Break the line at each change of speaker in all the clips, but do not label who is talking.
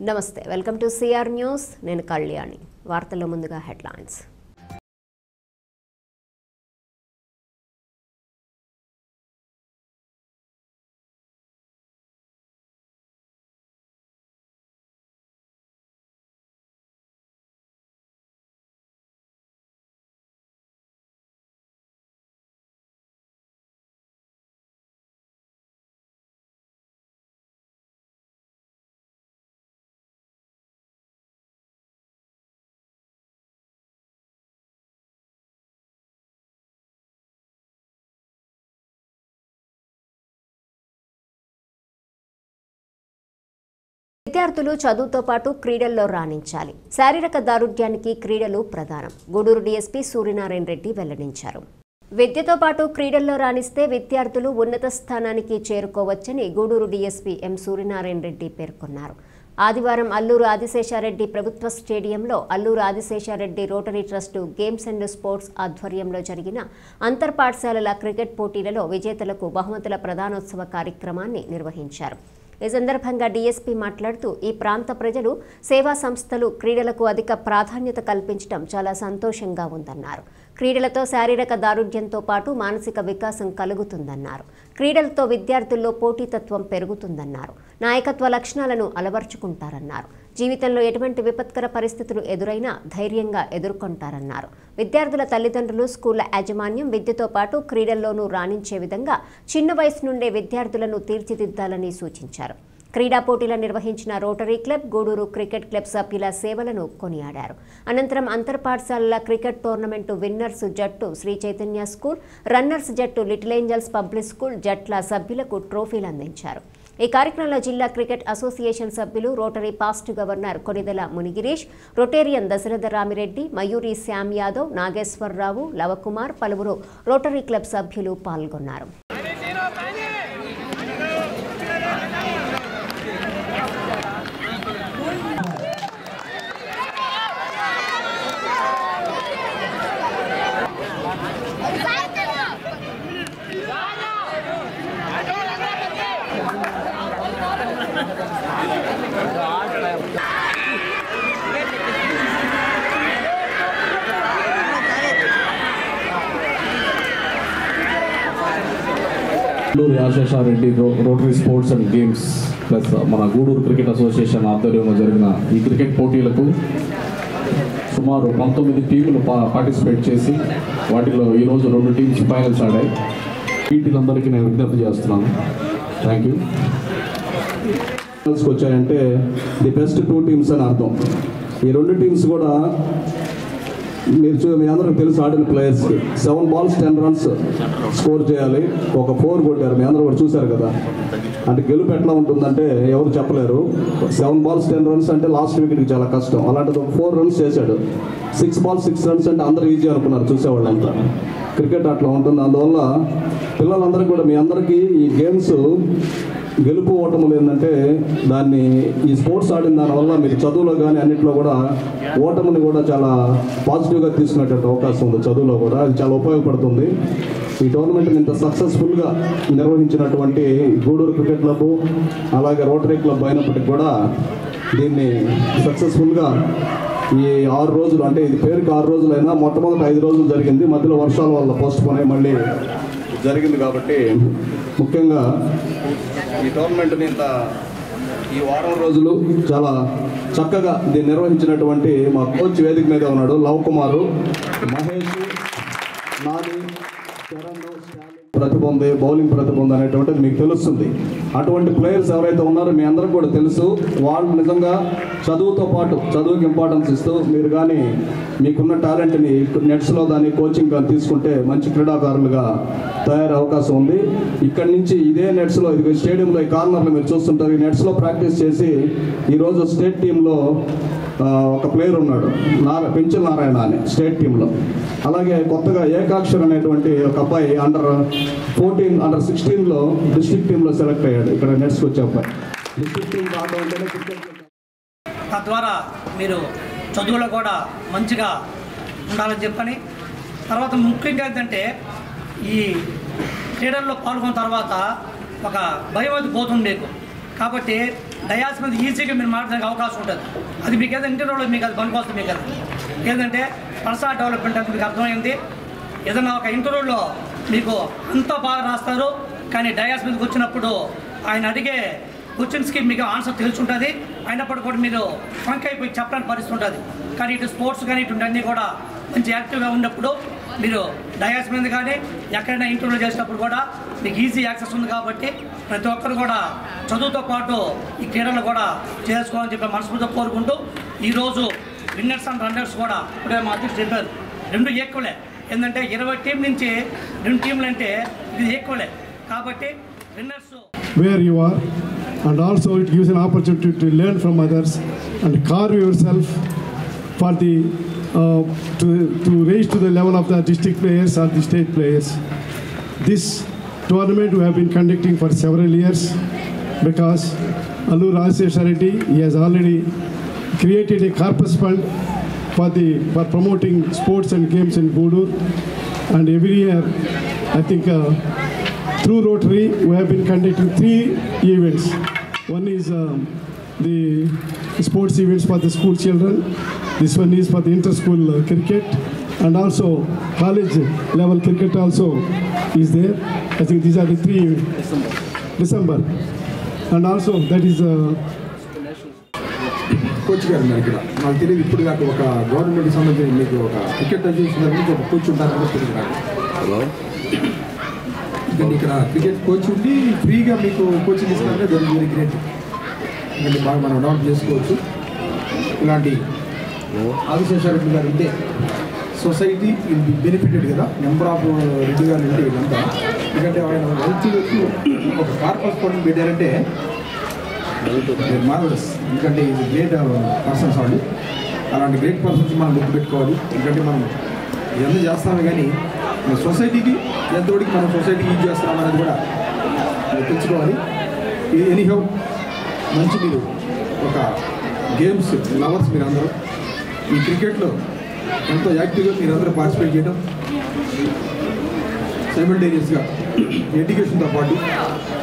నమస్తే welcome to CR news నేను కళ్యాణి వార్తల్లో ముందుగా హెడ్లైన్స్ విద్యార్థులు చదువుతో పాటు క్రీడల్లో రాణించాలి. శారీరక దారుఢ్యానికి క్రీడలు ప్రధానం. గూడూరు డీఎస్పీ సూర్యనారాయణ రెడ్డి వెల్లడించారు. విద్యతో పాటు క్రీడల్లో రాణిస్తే విద్యార్థులు ఉన్నత స్థానానికి చేరుకోవచ్చని గూడూరు డీఎస్పీ ఎం సూర్యనారాయణ రెడ్డి పేర్కొన్నారు. ఆదివారం అల్లూరు ఆదిశేషారెడ్డి ప్రభుత్వ స్టేడియంలో Alluru Adiseshareddy Rotary trust games and sports ఆధ్వర్యంలో జరిగిన అంతర్పాఠశాలల క్రికెట్ పోటీలలో విజేతలకు బహుమతుల ప్రదానోత్సవ కార్యక్రమాన్ని నిర్వహించారు. ఈ సందర్భంగా డీఎస్పీ మాట్లాడుతూ ఈ ప్రాంత ప్రజలు సేవా సంస్థలు క్రీడలకు అధిక ప్రాధాన్యత కల్పించడం చాలా సంతోషంగా ఉందన్నారు. క్రీడలతో శారీరక దారుఢ్యంతో పాటు మానసిక వికాసం కలుగుతుందన్నారు. క్రీడలతో విద్యార్థుల్లో పోటీతత్వం పెరుగుతుందన్నారు. నాయకత్వ లక్షణాలను అలవర్చుకుంటారన్నారు. జీవితంలో ఎటువంటి విపత్కర పరిస్థితులు ఎదురైనా ధైర్యంగా ఎదుర్కొంటారన్నారు. విద్యార్థుల తల్లిదండ్రులు, స్కూళ్ల యాజమాన్యం విద్యతో పాటు క్రీడల్లోనూ రాణించే విధంగా చిన్న వయసు నుండే విద్యార్థులను తీర్చిదిద్దాలని సూచించారు. క్రీడా పోటీలు నిర్వహించిన Rotary club, Gudur cricket club సభ్యుల సేవలను కొనియాడారు. అనంతరం అంతర్పాఠశాలల క్రికెట్ టోర్నమెంటు విన్నర్స్ జట్టు శ్రీ చైతన్య స్కూల్, రన్నర్స్ జట్టు లిటిల్ ఏంజల్స్ పబ్లిక్ స్కూల్ జట్ల సభ్యులకు ట్రోఫీలు అందించారు. ఈ కార్యక్రమంలో జిల్లా క్రికెట్ అసోసియేషన్ సభ్యులు, Rotary past governor Konidela Munigirish, Rotarian Dasaratha Ramireddy, Mayuri Shyam Yadav, Nageswararao, Lavakumar, పలువురు రోటరీ క్లబ్ సభ్యులు పాల్గొన్నారు.
Alluri Adiseshareddy Rotary sports and games plus మన గూడూరు క్రికెట్ అసోసియేషన్ ఆధ్వర్యంలో జరిగిన ఈ క్రికెట్ పోటీలకు సుమారు 19 టీములు పార్టిసిపేట్ చేసి వాటిలో ఈరోజు 2 టీమ్స్ ఫైనల్స్ ఆడాయి. వీటిలందరికీ నేను విజ్ఞప్తి చేస్తున్నాను. Thank you. ఫైనల్స్కి వచ్చాయంటే ది బెస్ట్ 2 టీమ్స్ అని అర్థం. ఈ 2 టీమ్స్ కూడా మీ అందరికి తెలుసు ఆడిన ప్లేయర్స్కి 7 balls 10 runs స్కోర్ చేయాలి. ఒక 4 కొట్టారు. మీ అందరూ కూడా చూశారు కదా. అంటే గెలుపు ఎట్లా ఉంటుందంటే ఎవరు చెప్పలేరు. 7 balls 10 runs అంటే లాస్ట్ వికెట్కి చాలా కష్టం. అలాంటిది 4 runs చేశాడు. 6 balls 6 runs అంటే అందరూ ఈజీ అనుకున్నారు చూసేవాళ్ళంతా. క్రికెట్ అట్లా ఉంటుంది. అందువల్ల పిల్లలందరికీ కూడా మీ అందరికీ ఈ గేమ్స్ గెలుపు ఓటములు ఏంటంటే దాన్ని ఈ స్పోర్ట్స్ ఆడిన దానివల్ల మీరు చదువులో కానీ అన్నింటిలో కూడా ఓటమిని కూడా చాలా పాజిటివ్గా తీసుకునేటువంటి అవకాశం ఉంది. చదువులో కూడా అది చాలా ఉపయోగపడుతుంది. ఈ టోర్నమెంట్ని ఇంత సక్సెస్ఫుల్గా నిర్వహించినటువంటి గూడూరు క్రికెట్ క్లబ్ అలాగే రోటరీ క్లబ్ అయినప్పటికీ కూడా దీన్ని సక్సెస్ఫుల్గా ఈ 6 రోజులు అంటే ఇది పేరుకి 6 రోజులైనా మొట్టమొదటి 5 రోజులు జరిగింది. మధ్యలో వర్షాల వల్ల పోస్ట్ పోన్ అయ్యి మళ్ళీ జరిగింది. కాబట్టి ముఖ్యంగా ఈ టోర్నమెంట్ని ఈ వారం రోజులు చాలా చక్కగా దీన్ని నిర్వహించినటువంటి మా కోచ్ వేదిక మీద ఉన్నాడు. లవకుమారు, మహేష్, నాని, చరణ్, ప్రతిభ ఉంది, బౌలింగ్ ప్రతిభ ఉంది అనేటువంటిది మీకు తెలుస్తుంది. అటువంటి ప్లేయర్స్ ఎవరైతే ఉన్నారో మీ అందరికీ కూడా తెలుసు. వాళ్ళు నిజంగా చదువుతో పాటు చదువుకి ఇంపార్టెన్స్ ఇస్తూ మీరు కానీ మీకున్న టాలెంట్ని నెట్స్లో దాన్ని కోచింగ్ కానీ తీసుకుంటే మంచి క్రీడాకారులుగా తయారయ్యే అవకాశం ఉంది. ఇక్కడి నుంచి ఇదే నెట్స్లో ఇది స్టేడియంలో ఈ కార్నర్లో మీరు చూస్తుంటారు. ఈ నెట్స్లో ప్రాక్టీస్ చేసి ఈరోజు స్టేట్ టీంలో ఒక ప్లేయర్ ఉన్నాడు, పెంచల నారాయణ అని స్టేట్ టీంలో. అలాగే కొత్తగా ఏకాక్షర్ అనేటువంటి ఒక అబ్బాయి అండర్ 14 అండర్ 16లో డిస్ట్రిక్ట్ టీంలో సెలెక్ట్ అయ్యాడు. ఇక్కడ నెట్స్కి వచ్చే అబ్బాయి డిస్ట్రిక్ట్ టీం ఆడడం అంటేనే క్రికెట్.
తద్వారా మీరు చదువులో కూడా మంచిగా ఉండాలని చెప్పని, తర్వాత ముఖ్యంగా ఏంటంటే ఈ క్రీడల్లో పాల్గొన్న తర్వాత ఒక భయం అది పోతుంది మీకు. కాబట్టి డయాస్ మీద ఈజీగా మీరు మాట్లాడడానికి అవకాశం ఉంటుంది. అది మీకు ఏదైనా ఇంటర్వ్యూలో మీకు అది పనికొస్తుంది. మీకు అది ఏంటంటే పర్సనల్ డెవలప్మెంట్ అది మీకు అర్థమైంది. ఏదైనా ఒక ఇంటర్వ్యూలో మీకు అంతా బాగా రాస్తారు, కానీ డయాస్ మీదకి వచ్చినప్పుడు ఆయన అడిగే క్వశ్చన్స్కి మీకు ఆన్సర్ తెలిసి ఉంటుంది. అయినప్పటికీ కూడా మీరు ఫంక్ అయిపోయి చెప్పడానికి పరిస్థితి ఉంటుంది. కానీ ఇటు స్పోర్ట్స్ కానీ ఇటు అన్నీ కూడా మంచి యాక్టివ్గా ఉన్నప్పుడు మీరు డయాస్ మీద కానీ ఎక్కడైనా ఇంటర్వ్యూ చేసినప్పుడు కూడా మీకు ఈజీ యాక్సెస్ ఉంది. కాబట్టి ప్రతి ఒక్కరు కూడా చదువుతో పాటు ఈ క్రీడలు కూడా చేసుకోవాలని చెప్పి మనస్ఫూర్తిగా కోరుకుంటూ, ఈరోజు విన్నర్స్ అండ్ రన్నర్స్ కూడా ఇప్పుడే మా అధ్యక్షుడు చెప్పారు, 2 ఈక్వలే. ఏంటంటే 20 టీం నుంచి 2 టీంలు అంటే ఇది ఈక్వలే. కాబట్టి winners
where you are, and also it gives an opportunity to learn from others and carve yourself for the to raise to the level of the district players or the state players. This tournament we have been conducting for several years because Allur Rajeshwar Reddy, he has already created a corpus fund for promoting sports and games in Gudur, and every year I think through Rotary we have been conducting 3 events. One is the sports events for the school children. This one is for the inter-school cricket, and also college level cricket also is there. I think these are the 3 December. And also that is
coach గారు ఉన్నారు ఇక్కడ. నాకు తెలియదు ఇప్పుడు దాకా ఒక గవర్నమెంట్కి సంబంధించిన మీకు ఒక క్రికెట్ అసోసియేషన్ నుంచి ఒక కోచ్ ఉంటారని తెలియదు నాకు. హలో, ఇక్కడ క్రికెట్ కోచ్ ఉండి ఫ్రీగా మీకు కోచింగ్ ఇస్తున్నారంటే దట్ ఈస్ వెరీ గ్రేట్. ఎందుకంటే బాగా మనం డెవలప్ చేసుకోవచ్చు. ఇలాంటి ఆదిశేషారెడ్డి రెడ్డి గారు ఉంటే సొసైటీ విల్ బి బెనిఫిటెడ్ కదా. నెంబర్ ఆఫ్ రెడ్డి గారు ఉంటే వీళ్ళంతా, ఎందుకంటే ఆయన మంచి ఒక కార్పస్ ఫండ్ పెట్టారంటే మార్వలస్. ఎందుకంటే ఇది గ్రేట్ పర్సన్స్ వాళ్ళు. అలాంటి గ్రేట్ పర్సన్స్ మనం గుర్తుపెట్టుకోవాలి. ఎందుకంటే మనం ఇవన్నీ చేస్తాము, కానీ మన సొసైటీకి ఎంతవరకు మనం సొసైటీకి యూజ్ చేస్తున్నాం అనేది కూడా తెలుసుకోవాలి. ఎనీహౌ మంచి మీరు ఒక గేమ్స్ లవర్స్ మీరందరూ ఈ క్రికెట్లో ఎంతో యాక్టివ్గా మీరందరూ పార్టిసిపేట్ చేయడం, సైమల్టేనియస్గా ఎడ్యుకేషన్తో పాటు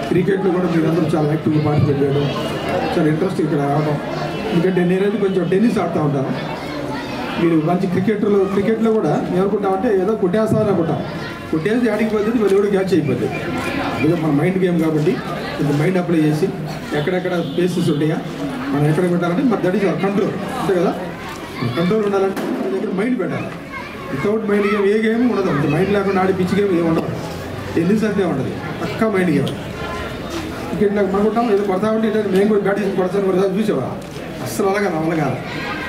క్రికెట్లో కూడా మీరందరూ చాలా యాక్టివ్గా పార్టిసిపేట్ చేయడం, చాలా ఇంట్రెస్ట్ ఇక్కడ రావడం. ఎందుకంటే నేనైతే కొంచెం టెన్నిస్ ఆడుతూ ఉంటాను. మీరు మంచి క్రికెట్లో కూడా ఏమనుకుంటామంటే ఏదో కొట్టేస్తామని అనుకుంటాం. కొట్టేసి ఆడిపోతుంది, మరి ఎవరు క్యాచ్ అయిపోతుంది. ఏదో మన మైండ్ గేమ్ కాబట్టి కొంచెం మైండ్ అప్లై చేసి ఎక్కడెక్కడ ప్లేసెస్ ఉంటాయా మనం ఎక్కడ పెట్టాలంటే మరి దట్ ఈస్ కంట్రోల్ అంతే కదా. కంట్రోల్ ఉండాలంటే మన దగ్గర మైండ్ పెట్టాలి. వితౌట్ మైండ్ గేమ్ ఏ గేమ్ ఉండదు. మైండ్ లేకుండా ఆడి పిచ్చి గేమ్ ఏమి ఉండదు. టెన్నిస్ అంటే ఉండదు, పక్కా మైండ్ గేమ్. క్రికెట్లో అనుకుంటాం ఏదో కొడతా ఉంటే మేము కూడా బ్యాటింగ్ కొడతాను కూడా చూసేవా, అస్సలు అలాగా అలాగా.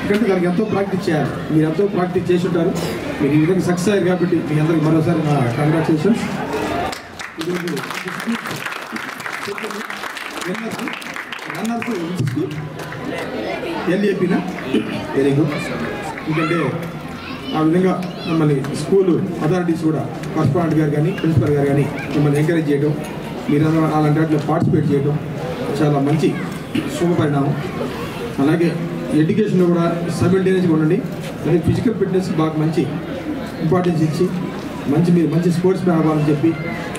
ఎందుకంటే దానికి ఎంతో ప్రాక్టీస్ చేయాలి. మీరు ఎంతో ప్రాక్టీస్ చేసి ఉంటారు. మీరు ఈ విధంగా సక్సెస్ అయ్యారు కాబట్టి మీ అందరికీ మరోసారి నా కంగ్రాచులేషన్స్. ఎల్ఏపీనా very good. ఎందుకంటే ఆ విధంగా మమ్మల్ని స్కూలు అథారిటీస్ కూడా కరస్పాండెంట్ గారు కానీ ప్రిన్సిపల్ గారు కానీ మిమ్మల్ని ఎంకరేజ్ చేయడం, మీరు అలాంటి వాటిలో పార్టిసిపేట్ చేయడం చాలా మంచి శుభపరిణామం. అలాగే ఎడ్యుకేషన్లో కూడా సైమల్టేనియస్గా ఉండండి. అలాగే ఫిజికల్ ఫిట్నెస్ బాగా మంచి ఇంపార్టెన్స్ ఇచ్చి మీరు మంచి స్పోర్ట్స్ మ్యాన్ అవ్వాలని చెప్పి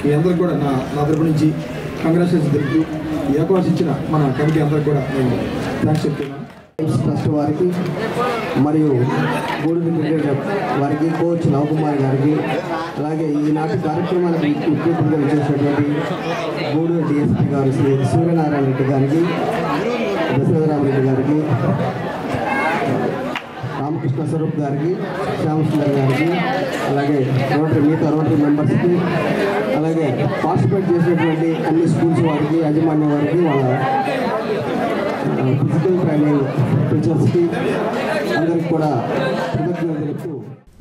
మీ అందరికి కూడా నా తరపు నుంచి కంగ్రాచులేషన్ తెలుపుతూ ఈ అవకాశం ఇచ్చిన మన కమిటీ అందరికి కూడా నేను థ్యాంక్స్ చెప్తున్నాను.
ట్రస్ట్ వారికి మరియు గూడూరు క్రికెట్ వారికి కోచ్ నవకుమార్ గారికి, అలాగే ఈనాటి కార్యక్రమానికి ఉద్యోగులుగా చేసినటువంటి గూడూరు డిఎస్పీ గారు శ్రీ సూర్యనారాయణ రెడ్డి గారికి, దశరథరామరెడ్డి గారికి, రామకృష్ణ స్వరూప్ గారికి, శ్యామసుందర్ గారికి, అలాగే మిగతా రోటరీ మెంబర్స్కి, అలాగే పార్టిసిపేట్ చేసినటువంటి అన్ని స్కూల్స్ వారికి, యాజమాన్యం వారికి, వాళ్ళ ఫిజికల్ ట్రైనింగ్ టీచర్స్కి అందరికి కూడా కృతజ్ఞతలు తెలుపుతూ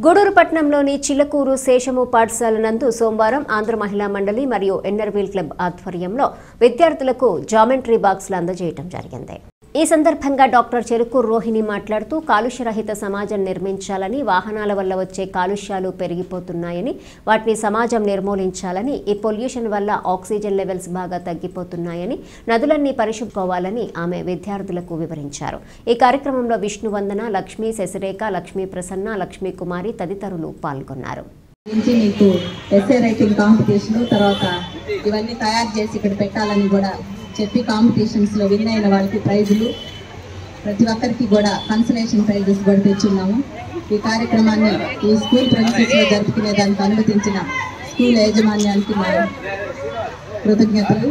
గూడూరు పట్టణంలోని చిలకూరు శేషము పాఠశాల నందు సోమవారం ఆంధ్ర మహిళా మండలి మరియు ఎన్నర్వీల్ క్లబ్ ఆధ్వర్యంలో విద్యార్థులకు జామెంట్రీ బాక్సులు అందజేయడం జరిగింది. ఈ సందర్భంగా డాక్టర్ చెరుకూరు రోహిణి మాట్లాడుతూ కాలుష్యరహిత సమాజం నిర్మించాలని, వాహనాల వల్ల వచ్చే కాలుష్యాలు పెరిగిపోతున్నాయని, వాటిని సమాజం నిర్మూలించాలని, ఈ పొల్యూషన్ వల్ల ఆక్సిజన్ లెవెల్స్ బాగా తగ్గిపోతున్నాయని, నదులన్నీ పరిశుభ్రకోవాలని ఆమె విద్యార్థులకు వివరించారు. ఈ కార్యక్రమంలో విష్ణువందన, లక్ష్మీ శశిరేఖ, లక్ష్మీ ప్రసన్న, లక్ష్మీ కుమారి తదితరులు పాల్గొన్నారు.
మీకు ఎస్ఏ రైటింగ్ కాంపిటీషన్ తర్వాత ఇవన్నీ తయారు చేసి ఇక్కడ పెట్టాలని కూడా చెప్పి కాంపిటీషన్స్లో విన్ అయిన వాళ్ళకి ప్రైజులు, ప్రతి ఒక్కరికి కూడా కన్సలేషన్ ప్రైజెస్ కూడా తెచ్చున్నాము. ఈ కార్యక్రమాన్ని ఈ స్కూల్ ప్రిన్సిపల్స్లో జరుపుకునే దానికి అనుమతించిన స్కూల్ యాజమాన్యానికి మా కృతజ్ఞతలు.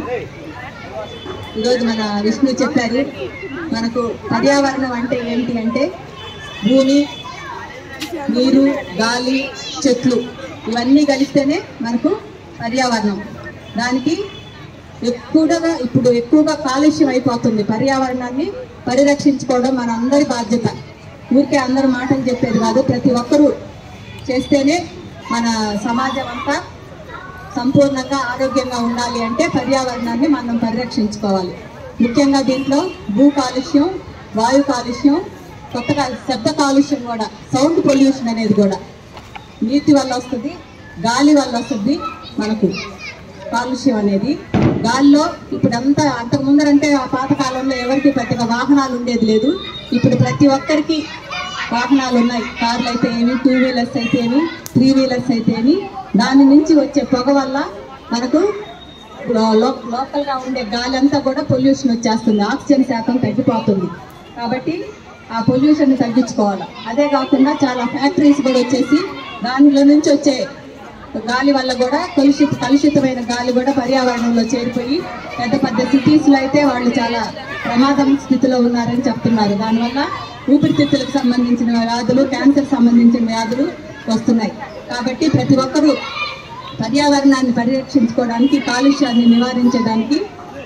ఈరోజు మన విష్ణు చెప్పారు, మనకు పర్యావరణం అంటే ఏంటి అంటే భూమి, నీరు, గాలి, చెట్లు ఇవన్నీ కలిస్తేనే మనకు పర్యావరణం. దానికి ఎక్కువగా కాలుష్యం అయిపోతుంది. పర్యావరణాన్ని పరిరక్షించుకోవడం మన అందరి బాధ్యత. ఊరికే అందరూ మాటలు చెప్పేది కాదు, ప్రతి ఒక్కరూ చేస్తేనే మన సమాజం అంతా సంపూర్ణంగా ఆరోగ్యంగా ఉండాలి. అంటే పర్యావరణాన్ని మనం పరిరక్షించుకోవాలి. ముఖ్యంగా దీంట్లో భూ కాలుష్యం, వాయు కాలుష్యం, కొత్తగా శబ్ద కాలుష్యం కూడా, సౌండ్ పొల్యూషన్ అనేది కూడా నీటి వల్ల వస్తుంది, గాలి వల్ల వస్తుంది. మనకు కాలుష్యం అనేది గాలిలో ఇప్పుడంతా, అంతకు ముందరంటే ఆ పాతకాలంలో ఎవరికి పెద్దగా వాహనాలు ఉండేది లేదు. ఇప్పుడు ప్రతి ఒక్కరికి వాహనాలు ఉన్నాయి. కార్లు అయితే ఏమి, 2 వీలర్స్ అయితే ఏమి, 3 వీలర్స్ అయితే ఏమి. దాని నుంచి వచ్చే పొగ వల్ల మనకు లోకల్గా ఉండే గాలి అంతా కూడా పొల్యూషన్ వచ్చేస్తుంది, ఆక్సిజన్ శాతం తగ్గిపోతుంది. కాబట్టి ఆ పొల్యూషన్ తగ్గించుకోవాలి. అదే కాకుండా చాలా ఫ్యాక్టరీస్ కూడా వచ్చేసి దానిలో నుంచి వచ్చే గాలి వల్ల కూడా కలుషితమైన గాలి కూడా పర్యావరణంలో చేరిపోయి పెద్ద పెద్ద సిటీస్లో అయితే వాళ్ళు చాలా ప్రమాదం స్థితిలో ఉన్నారని చెప్తున్నారు. దానివల్ల ఊపిరితిత్తులకు సంబంధించిన వ్యాధులు, క్యాన్సర్ సంబంధించిన వ్యాధులు వస్తున్నాయి. కాబట్టి ప్రతి ఒక్కరూ పర్యావరణాన్ని పరిరక్షించుకోవడానికి, కాలుష్యాన్ని నివారించడానికి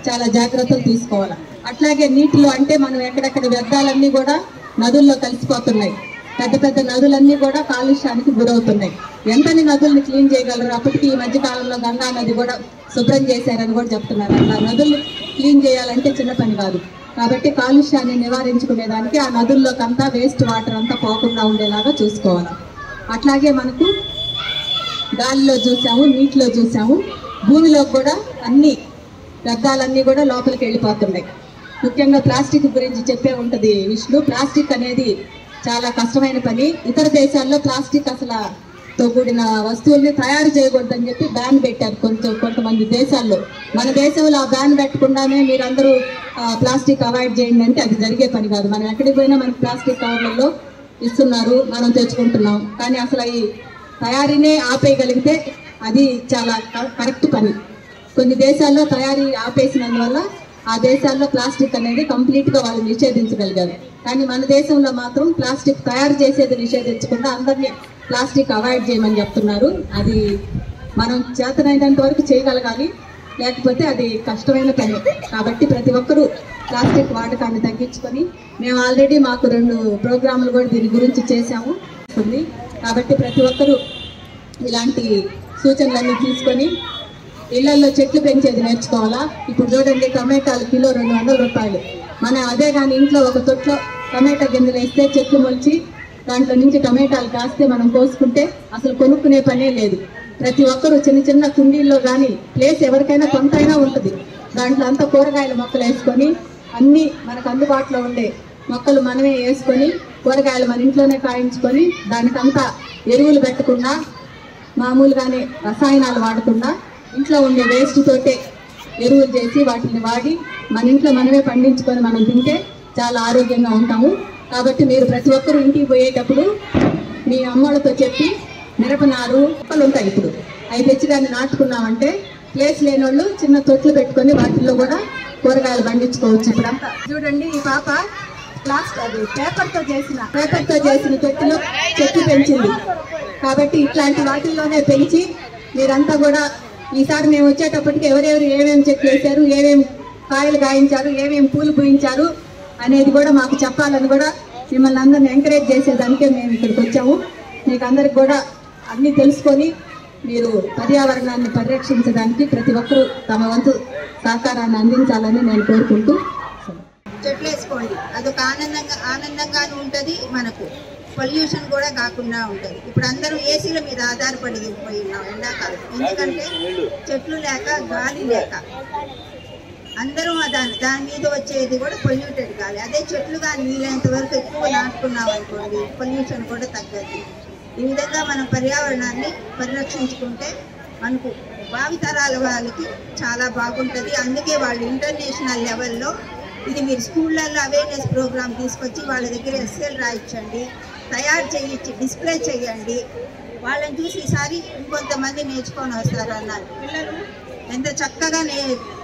చాలా జాగ్రత్తలు తీసుకోవాలి. అట్లాగే నీటిలో అంటే మనం ఎక్కడెక్కడ వ్యర్థాలన్నీ కూడా నదుల్లో కలిసిపోతున్నాయి. పెద్ద పెద్ద నదులన్నీ కూడా కాలుష్యానికి గురవుతున్నాయి. ఎంతని నదుల్ని క్లీన్ చేయగలరు? అప్పటికి ఈ మధ్యకాలంలో గంగా నది కూడా శుభ్రం చేశారని కూడా చెప్తున్నారు. అట్లా నదులు క్లీన్ చేయాలంటే చిన్న పని కాదు. కాబట్టి కాలుష్యాన్ని నివారించుకునేదానికి ఆ నదుల్లోకి అంతా వేస్ట్ వాటర్ అంతా పోకుండా ఉండేలాగా చూసుకోవాలి. అట్లాగే మనకు గాలిలో చూసాము, నీటిలో చూసాము, భూమిలో కూడా అన్ని వ్యర్థాలన్నీ కూడా లోపలికి వెళ్ళిపోతున్నాయి. ముఖ్యంగా ప్లాస్టిక్ గురించి చెప్పే ఉంటుంది విష్ణు. ప్లాస్టిక్ అనేది చాలా కష్టమైన పని. ఇతర దేశాల్లో ప్లాస్టిక్ తో కూడిన వస్తువుల్ని తయారు చేయకూడదని చెప్పి బ్యాన్ పెట్టారు కొంతమంది దేశాల్లో. మన దేశంలో ఆ బ్యాన్ పెట్టకుండానే మీరందరూ ప్లాస్టిక్ అవాయిడ్ చేయండి అంటే అది జరిగే పని కాదు. మనం ఎక్కడికి పోయినా మనకి ప్లాస్టిక్ కవర్లలో ఇస్తున్నారు, మనం తెచ్చుకుంటున్నాం. కానీ అసలు ఈ తయారీనే ఆపేయగలిగితే అది చాలా కరెక్ట్ పని. కొన్ని దేశాల్లో తయారీ ఆపేసినందువల్ల ఆ దేశాల్లో ప్లాస్టిక్ అనేది కంప్లీట్గా వాళ్ళు నిషేధించగలిగారు. కానీ మన దేశంలో మాత్రం ప్లాస్టిక్ తయారు చేసేది నిషేధించకుండా అందరినీ ప్లాస్టిక్ అవాయిడ్ చేయమని చెప్తున్నారు. అది మనం చేతనైనంత వరకు చేయగలగాలి, లేకపోతే అది కష్టమైన పని. కాబట్టి ప్రతి ఒక్కరూ ప్లాస్టిక్ వాడకాన్ని తగ్గించుకొని, మేము ఆల్రెడీ మాకు 2 ప్రోగ్రాములు కూడా దీని గురించి చేశాము. కాబట్టి ప్రతి ఒక్కరూ ఇలాంటి సూచనలన్నీ తీసుకొని ఇళ్లలో చెట్లు పెంచేది నేర్చుకోవాలా. ఇప్పుడు చూడండి, టమాటాలు కిలో 200 రూపాయలు. మనం అదే కానీ ఇంట్లో ఒక తొట్లో టమాటా గింజలు వేస్తే చెట్లు మొలిచి దాంట్లో నుంచి టమాటాలు కాస్తే మనం కోసుకుంటే అసలు కొనుక్కునే పనే లేదు. ప్రతి ఒక్కరూ చిన్న చిన్న కుండీల్లో కానీ, ప్లేస్ ఎవరికైనా కొంతైనా ఉంటుంది, దాంట్లో అంతా కూరగాయల మొక్కలు వేసుకొని, అన్నీ మనకు అందుబాటులో ఉండే మొక్కలు మనమే వేసుకొని, కూరగాయలు మన ఇంట్లోనే కాయించుకొని, దానికంతా ఎరువులు పెట్టకుండా, మామూలుగానే రసాయనాలు వాడకుండా ఇంట్లో ఉండే వేస్ట్ తోటే ఎరువులు చేసి వాటిని వాడి మన ఇంట్లో మనమే పండించుకొని మనం తింటే చాలా ఆరోగ్యంగా ఉంటాము. కాబట్టి మీరు ప్రతి ఒక్కరూ ఇంటికి పోయేటప్పుడు మీ అమ్మలతో చెప్పి మిరపనారు మొక్కలు ఉంటాయి, ఇప్పుడు అవి తెచ్చి దాన్ని నాటుకున్నామంటే ప్లేస్ లేని వాళ్ళు చిన్న తొట్లు పెట్టుకొని వాటిల్లో కూడా కూరగాయలు పండించుకోవచ్చు. ఇప్పుడంతా చూడండి, ఈ పాప పేపర్తో చేసిన తొట్టులో చెట్టు పెంచింది. కాబట్టి ఇట్లాంటి వాటిల్లోనే పెంచి మీరంతా కూడా ఈసారి మేము వచ్చేటప్పటికి ఎవరెవరు ఏమేమి చెట్లు వేశారు, ఏమేమి కాయలు గాయించారు, ఏమేమి పూలు పూయించారు అనేది కూడా మాకు చెప్పాలని కూడా మిమ్మల్ని అందరిని ఎంకరేజ్ చేసేదానికే మేము ఇక్కడికి వచ్చాము. మీకు అందరికి కూడా అన్నీ తెలుసుకొని మీరు పర్యావరణాన్ని పరిరక్షించడానికి ప్రతి ఒక్కరూ తమ వంతు సహకారాన్ని అందించాలని నేను కోరుకుంటూ,
చెట్లు వేసుకోండి. అదొక ఆనందంగానే ఉంటుంది, మనకు పొల్యూషన్ కూడా కాకుండా ఉంటుంది. ఇప్పుడు అందరూ ఏసీల మీద ఆధారపడి పోయి ఉన్నాం ఎండాకాలం. ఎందుకంటే చెట్లు లేక, గాలి లేక అందరూ దాని మీద వచ్చేది కూడా పొల్యూటెడ్ గాలి. అదే చెట్లు కానీ వీలైనంత వరకు ఎక్కువ నాటుకున్నాం అనుకోండి, పొల్యూషన్ కూడా తగ్గదు. ఈ విధంగా మనం పర్యావరణాన్ని పరిరక్షించుకుంటే మనకు భావితరాల వాళ్ళకి చాలా బాగుంటుంది. అందుకే వాళ్ళు ఇంటర్నేషనల్ లెవెల్లో ఇది మీరు స్కూళ్ళల్లో అవేర్నెస్ ప్రోగ్రామ్ తీసుకొచ్చి వాళ్ళ దగ్గర ఎస్ఎల్ రాయించండి, తయారు చేయించి డిస్ప్లే చేయండి. వాళ్ళని చూసి ఈసారి ఇంకొంతమంది నేర్చుకొని వస్తారు అన్నారు. పిల్లలు ఎంత చక్కగా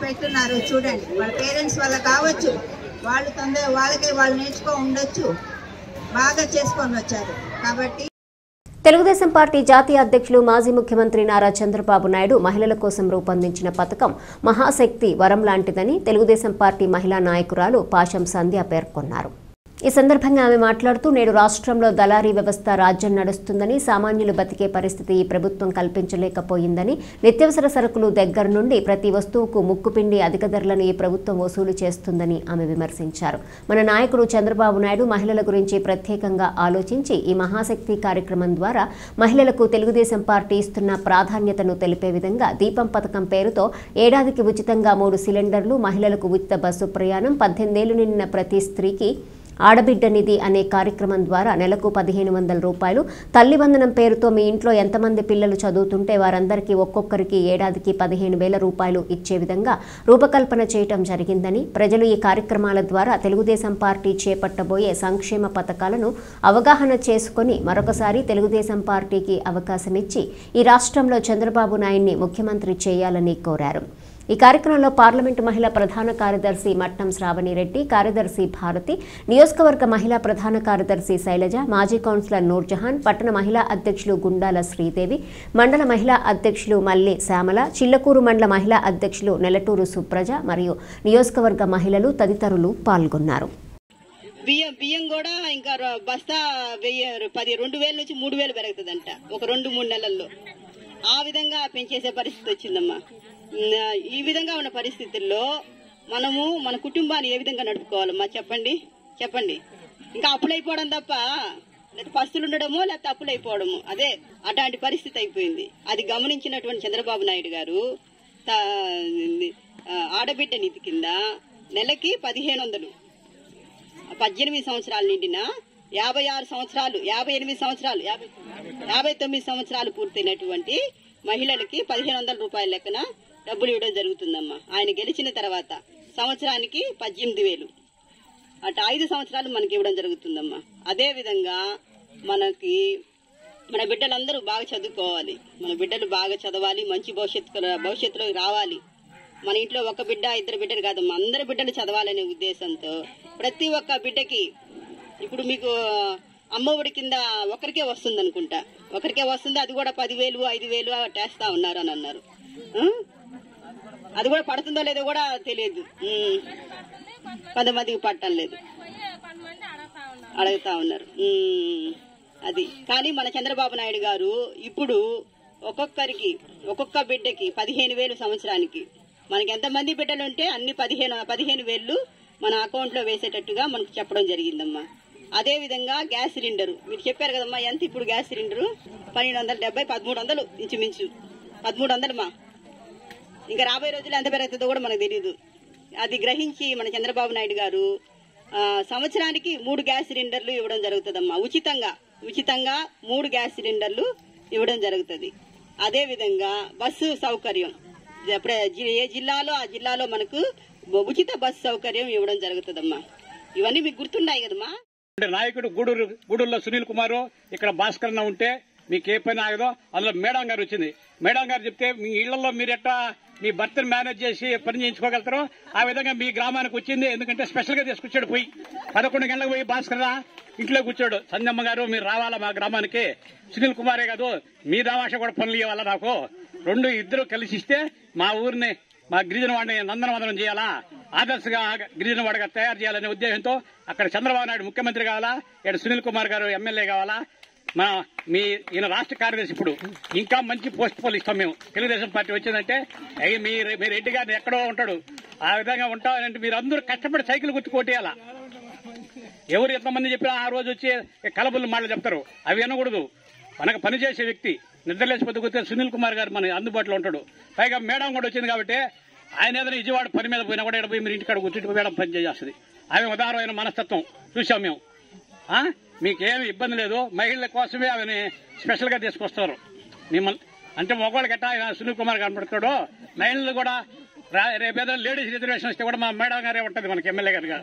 పెట్టున్నారో చూడండి. వాళ్ళ పేరెంట్స్ వల్ల కావచ్చు, వాళ్ళు నేర్చుకో ఉండొచ్చు, బాగా చేసుకొని వచ్చారు. కాబట్టి
తెలుగుదేశం పార్టీ జాతీయ అధ్యక్షులు మాజీ ముఖ్యమంత్రి నారా చంద్రబాబు నాయుడు మహిళల కోసం రూపొందించిన పథకం మహాశక్తి వరం లాంటిదని తెలుగుదేశం పార్టీ మహిళా నాయకురాలు పాశం సంధ్య పేర్కొన్నారు. ఈ సందర్భంగా ఆమె మాట్లాడుతూ నేడు రాష్ట్రంలో దళారీ వ్యవస్థ రాజ్యం నడుస్తుందని, సామాన్యులు బతికే పరిస్థితి ఈ ప్రభుత్వం కల్పించలేకపోయిందని, నిత్యావసర సరుకులు దగ్గర నుండి ప్రతి వస్తువుకు ముక్కుపిండి అధిక ధరలను ఈ ప్రభుత్వం వసూలు చేస్తుందని ఆమె విమర్శించారు. మన నాయకుడు చంద్రబాబు నాయుడు మహిళల గురించి ప్రత్యేకంగా ఆలోచించి ఈ మహాశక్తి కార్యక్రమం ద్వారా మహిళలకు తెలుగుదేశం పార్టీ ఇస్తున్న ప్రాధాన్యతను తెలిపే విధంగా దీపం పథకం పేరుతో ఏడాదికి ఉచితంగా 3 సిలిండర్లు, మహిళలకు ఉచిత బస్సు ప్రయాణం, 18 ఏళ్లు నిండిన ప్రతి స్త్రీకి ఆడబిడ్డ నిధి అనే కార్యక్రమం ద్వారా నెలకు 1500 రూపాయలు, తల్లి వందనం పేరుతో మీ ఇంట్లో ఎంతమంది పిల్లలు చదువుతుంటే వారందరికీ ఒక్కొక్కరికి ఏడాదికి 15,000 రూపాయలు ఇచ్చే విధంగా రూపకల్పన చేయటం జరిగిందని, ప్రజలు ఈ కార్యక్రమాల ద్వారా తెలుగుదేశం పార్టీ చేపట్టబోయే సంక్షేమ పథకాలను అవగాహన చేసుకుని మరొకసారి తెలుగుదేశం పార్టీకి అవకాశం ఇచ్చి ఈ రాష్ట్రంలో చంద్రబాబు నాయుడిని ముఖ్యమంత్రి చేయాలని కోరారు. ఈ కార్యక్రమంలో పార్లమెంటు మహిళా ప్రధాన కార్యదర్శి మట్నం శ్రావణిరెడ్డి, కార్యదర్శి భారతి, నియోజకవర్గ మహిళా ప్రధాన కార్యదర్శి శైలజ, మాజీ కౌన్సిలర్ నూర్జహాన్, పట్టణ మహిళా అధ్యక్షులు గుండాల శ్రీదేవి, మండల మహిళా అధ్యక్షులు మల్లి శ్యామల, చిల్లకూరు మండల మహిళా అధ్యక్షులు నెలటూరు సుప్రజ మరియు నియోజకవర్గ మహిళలు తదితరులు పాల్గొన్నారు.
బియ్యం కూడా ఇంకా బస్తా 2,000 నుంచి 3,000 పెరుగుతుందంట ఒక 2-3 నెలల్లో. ఆ విధంగా పెంచేసే పరిస్థితి వచ్చిందమ్మా. ఈ విధంగా ఉన్న పరిస్థితుల్లో మనము మన కుటుంబాన్ని ఏ విధంగా నడుపుకోవాలమ్మా చెప్పండి. ఇంకా అప్పులైపోవడం తప్ప, లేదా పస్తులు ఉండడమో లేకపోతే అప్పులైపోవడము, అదే అట్లాంటి పరిస్థితి అయిపోయింది. అది గమనించినటువంటి చంద్రబాబు నాయుడు గారు ఆడబిడ్డ నిధి కింద నెలకి 1,500, 18 సంవత్సరాలు నిండిన 56 సంవత్సరాలు, 58 సంవత్సరాలు, 59 సంవత్సరాలు పూర్తయినటువంటి మహిళలకి 1,500 రూపాయల లెక్కన డబ్బులు ఇవ్వడం జరుగుతుందమ్మా. ఆయన గెలిచిన తర్వాత సంవత్సరానికి 18,000, అటు 5 సంవత్సరాలు మనకి ఇవ్వడం జరుగుతుందమ్మా. అదే విధంగా మన బిడ్డలందరూ బాగా చదువుకోవాలి, మన బిడ్డలు బాగా చదవాలి, మంచి భవిష్యత్తులోకి రావాలి. మన ఇంట్లో ఒక బిడ్డ 2 బిడ్డలు కాదమ్మా, అందరి బిడ్డలు చదవాలనే ఉద్దేశంతో ప్రతి ఒక్క బిడ్డకి ఇప్పుడు మీకు అమ్మఒడి కింద ఒకరికే వస్తుంది అనుకుంటా, ఒకరికే వస్తుంది. అది కూడా 10,000, 5,000 టేస్తా ఉన్నారు అని అన్నారు. అది కూడా పడుతుందో లేదో కూడా తెలియదు, కొంతమందికి పట్టడం లేదు, అడుగుతా ఉన్నారు. అది కానీ మన చంద్రబాబు నాయుడు గారు ఇప్పుడు ఒక్కొక్క బిడ్డకి 15,000 సంవత్సరానికి, మనకి ఎంతమంది బిడ్డలు ఉంటే అన్ని 15,000 మన అకౌంట్ లో వేసేటట్టుగా మనకు చెప్పడం జరిగిందమ్మా. అదే విధంగా గ్యాస్ సిలిండర్ మీరు చెప్పారు కదమ్మా, ఎంత ఇప్పుడు గ్యాస్ సిలిండర్ 1,270, 1,300 ఇంచుమించు 1,300 మా. ఇంకా రాబోయే రోజుల్లో ఎంత పెరుగుతుందో కూడా మనకు తెలియదు. అది గ్రహించి మన చంద్రబాబు నాయుడు గారు సంవత్సరానికి 3 గ్యాస్ సిలిండర్లు ఇవ్వడం జరుగుతుందమ్మా. ఉచితంగా 3 గ్యాస్ సిలిండర్లు ఇవ్వడం జరుగుతుంది. అదే విధంగా బస్సు సౌకర్యం ఏ జిల్లాలో ఆ జిల్లాలో మనకు ఉచిత బస్సు సౌకర్యం ఇవ్వడం జరుగుతుందమ్మా. ఇవన్నీ మీకు గుర్తున్నాయి కదమ్మా.
నాయకుడు గూడూరులో సునీల్ కుమార్, ఇక్కడ భాస్కర్ ఉంటే మీకు ఏ పని ఆగదో అందులో మేడం గారు వచ్చింది. మేడం గారు చెప్తే మీ ఇళ్లలో మీరు ఎట్లా మీ భర్తను మేనేజ్ చేసి పని చేయించుకోగలుగుతారో ఆ విధంగా మీ గ్రామానికి వచ్చింది. ఎందుకంటే స్పెషల్ గా తీసుకొచ్చాడు, పోయి 11 గంటలకు పోయి భాస్కర్ ఇంట్లో కూర్చోడు. సంజమ్మ గారు మీరు రావాలా మా గ్రామానికి, సునీల్ కుమారే కాదు మీ దామాష కూడా పనులు ఇవ్వాలా, నాకు 2 కలిసి ఇస్తే మా ఊరిని మా గిరిజన వాడిని నందనవందనం చేయాలా, ఆదర్శగా గిరిజన వాడిగా తయారు చేయాలనే ఉద్దేశంతో అక్కడ చంద్రబాబు నాయుడు ముఖ్యమంత్రి కావాలా, ఇక్కడ సునీల్ కుమార్ గారు ఎమ్మెల్యే కావాలా, ఈయన రాష్ట్ర కార్యదర్శి. ఇప్పుడు ఇంకా మంచి పోస్ట్ పోలు ఇస్తాం మేము. తెలుగుదేశం పార్టీ వచ్చిందంటే మీ రెడ్డి గారిని ఎక్కడో ఉంటాడు, ఆ విధంగా ఉంటామంటే మీరు అందరూ కష్టపడి సైకిల్ గుర్తు కొట్టేయాలా. ఎవరు ఎంతమంది చెప్పినా ఆ రోజు వచ్చి కలబుల్లు మాటలు చెప్తారు, అవి వినకూడదు. మనకు పనిచేసే వ్యక్తి నిద్రలేసి పొద్దుకొస్తే సునీల్ కుమార్ గారు మన అందుబాటులో ఉంటాడు. పైగా మేడం కూడా వచ్చింది కాబట్టి ఆయన ఏదైనా విజయవాడ పని మీద పోయినా కూడా ఇక్కడ పోయి మీరు ఇంటికాడ కూర్చుంటే మేడం పని చేస్తుంది. ఆమె ఉదారమైన మనస్తత్వం చూసాం మేము. మీకేమి ఇబ్బంది లేదు, మహిళల కోసమే ఆమెని స్పెషల్ గా తీసుకొస్తారు. అంటే మగవాళ్ళకి ఎట్టా ఆయన సునీల్ కుమార్ కనపడతాడు, మహిళలు కూడా రేపేదో లేడీస్ రిజర్వేషన్ వస్తే కూడా మా మేడం గారే ఉంటుంది మనకి ఎమ్మెల్యే గారుగా.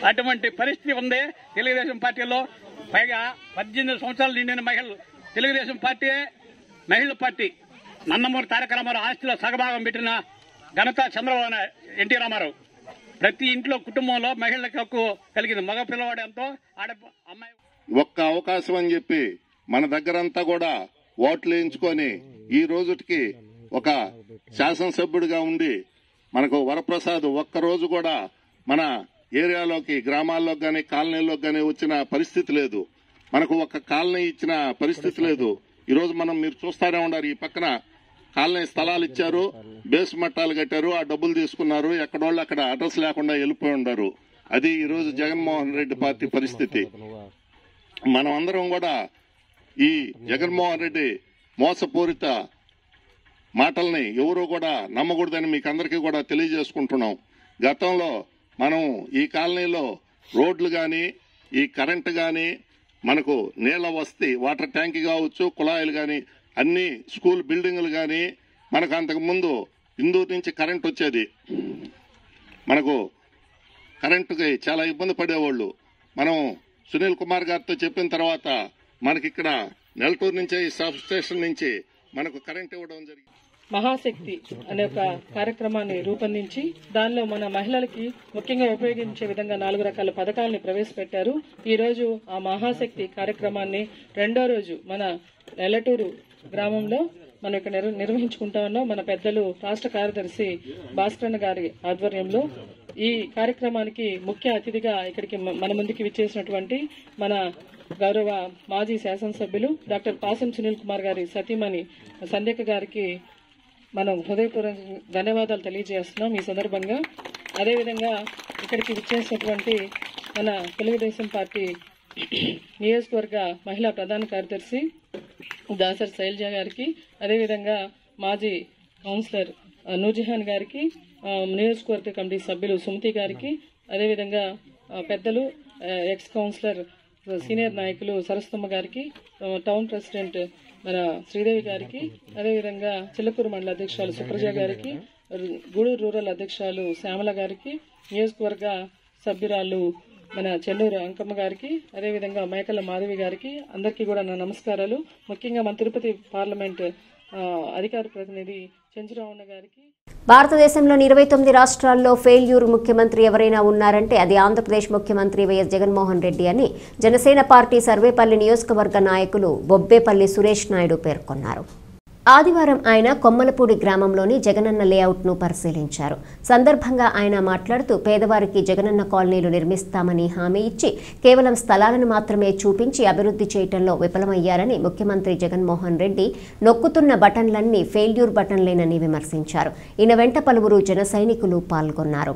అటువంటి పరిస్థితి ఉంది తెలుగుదేశం పార్టీలో. పైగా 18 సంవత్సరాలు నిండిన మహిళలు, తెలుగుదేశం పార్టీ మహిళల పార్టీ. నందమూరి తారక రామారావు ఆస్తిలో సగభాగం పెట్టిన ఘనత చంద్రబాబు ఎన్టీ రామారావు. ప్రతి ఇంట్లో కుటుంబంలో మహిళలకు హక్కు కలిగింది. మగ పిల్లవాడు ఎంతో, అమ్మాయి
ఒక్క అవకాశం అని చెప్పి మన దగ్గరంతా కూడా ఓట్లు వేయించుకొని ఈ రోజుకి ఒక శాసనసభ్యుడిగా ఉండి మనకు వరప్రసాద్ ఒక్కరోజు కూడా మన ఏరియాలోకి, గ్రామాల్లోకి గానీ కాలనీల్లోకి గానీ వచ్చిన పరిస్థితి లేదు. మనకు ఒక కాలనీ ఇచ్చిన పరిస్థితి లేదు. ఈరోజు మీరు చూస్తానే ఉన్నారు, ఈ పక్కన కాలనీ స్థలాలు ఇచ్చారు, బేస్ మట్టాలు కట్టారు, ఆ డబ్బులు తీసుకున్నారు, ఎక్కడోళ్ళు అక్కడ అడ్రస్ లేకుండా వెళ్ళిపోయి ఉన్నారు. అది ఈరోజు జగన్మోహన్ రెడ్డి పార్టీ పరిస్థితి. మనం అందరం కూడా ఈ జగన్మోహన్ రెడ్డి మోసపూరిత మాటల్ని ఎవరూ కూడా నమ్మకూడదని మీకు అందరికీ కూడా తెలియజేసుకుంటున్నాం. గతంలో మనం ఈ కాలనీలో రోడ్లు కానీ, ఈ కరెంటు కానీ, మనకు నీళ్ల వసతి, వాటర్ ట్యాంక్ కావచ్చు, కుళాయిలు కానీ, అన్ని స్కూల్ బిల్డింగులు కానీ, మనకు అంతకుముందు ఇందూరు నుంచి కరెంట్ వచ్చేది. మనకు కరెంటుకి చాలా ఇబ్బంది పడేవాళ్ళు. మనం సునీల్ కుమార్ గారితో చెప్పిన తర్వాత మనకిక్కడ నెల్లటూరు నుంచి, ఈ సబ్ స్టేషన్ నుంచి మనకు కరెంట్ ఇవ్వడం జరిగింది.
మహాశక్తి అనే ఒక కార్యక్రమాన్ని రూపొందించి దానిలో మన మహిళలకి ముఖ్యంగా ఉపయోగించే విధంగా 4 రకాల పథకాలను ప్రవేశపెట్టారు. ఈ రోజు ఆ మహాశక్తి కార్యక్రమాన్ని 2వ రోజు మన నెల్లటూరు గ్రామంలో మనం ఇక్కడ నిర్వహించుకుంటా ఉన్నాం. మన పెద్దలు రాష్ట్ర కార్యదర్శి భాస్కరన్న గారి ఆధ్వర్యంలో ఈ కార్యక్రమానికి ముఖ్య అతిథిగా ఇక్కడికి మన ముందుకి విచ్చేసినటువంటి మన గౌరవ మాజీ శాసనసభ్యులు డాక్టర్ పాసం సునీల్ కుమార్ గారి సతీమణి సంధ్యక గారికి మనం హృదయపూర్వక ధన్యవాదాలు తెలియజేస్తున్నాం ఈ సందర్భంగా. అదేవిధంగా ఇక్కడికి విచ్చేసినటువంటి మన తెలుగుదేశం పార్టీ నియోజకవర్గ మహిళా ప్రధాన కార్యదర్శి దాసరి శైలజ గారికి, అదేవిధంగా మాజీ కౌన్సిలర్ నూర్జహాన్ గారికి, నియోజకవర్గ కమిటీ సభ్యులు సుమతి గారికి, అదేవిధంగా పెద్దలు ఎక్స్ కౌన్సిలర్ సీనియర్ నాయకులు సరస్వతమ్మ గారికి, టౌన్ ప్రెసిడెంట్ మన శ్రీదేవి గారికి, అదేవిధంగా చిల్లకూరు మండల అధ్యక్షురాలు సుప్రజ గారికి, గూడూరు రూరల్ అధ్యక్షురాలు శ్యామల గారికి, నియోజకవర్గ సభ్యురాలు మన చెన్నూరు అంకమ్మ గారికి, అదేవిధంగా మేకల మాధవి గారికి అందరికీ కూడా నా నమస్కారాలు. ముఖ్యంగా మన తిరుపతి పార్లమెంట్ అధికార ప్రతినిధి చంద్రరావు గారికి.
భారతదేశంలోని 29 రాష్ట్రాల్లో ఫెయిల్యూర్ ముఖ్యమంత్రి ఎవరైనా ఉన్నారంటే అది ఆంధ్రప్రదేశ్ ముఖ్యమంత్రి వైఎస్ జగన్మోహన్ రెడ్డి అని జనసేన పార్టీ సర్వేపల్లి నియోజకవర్గ నాయకులు బొబ్బేపల్లి సురేష్ నాయుడు పేర్కొన్నారు. ఆదివారం ఆయన కొమ్మలపూడి గ్రామంలోని జగనన్న లేఅవుట్ను పరిశీలించారు. సందర్భంగా ఆయన మాట్లాడుతూ పేదవారికి జగనన్న కాలనీలు నిర్మిస్తామని హామీ ఇచ్చి కేవలం స్థలాలను మాత్రమే చూపించి అభివృద్ధి చేయడంలో విఫలమయ్యారని ముఖ్యమంత్రి జగన్మోహన్ రెడ్డి నొక్కుతున్న బటన్లన్నీ ఫెయిల్యూర్ బటన్లేనని విమర్శించారు. ఈయన వెంట పలువురు జన సైనికులు పాల్గొన్నారు.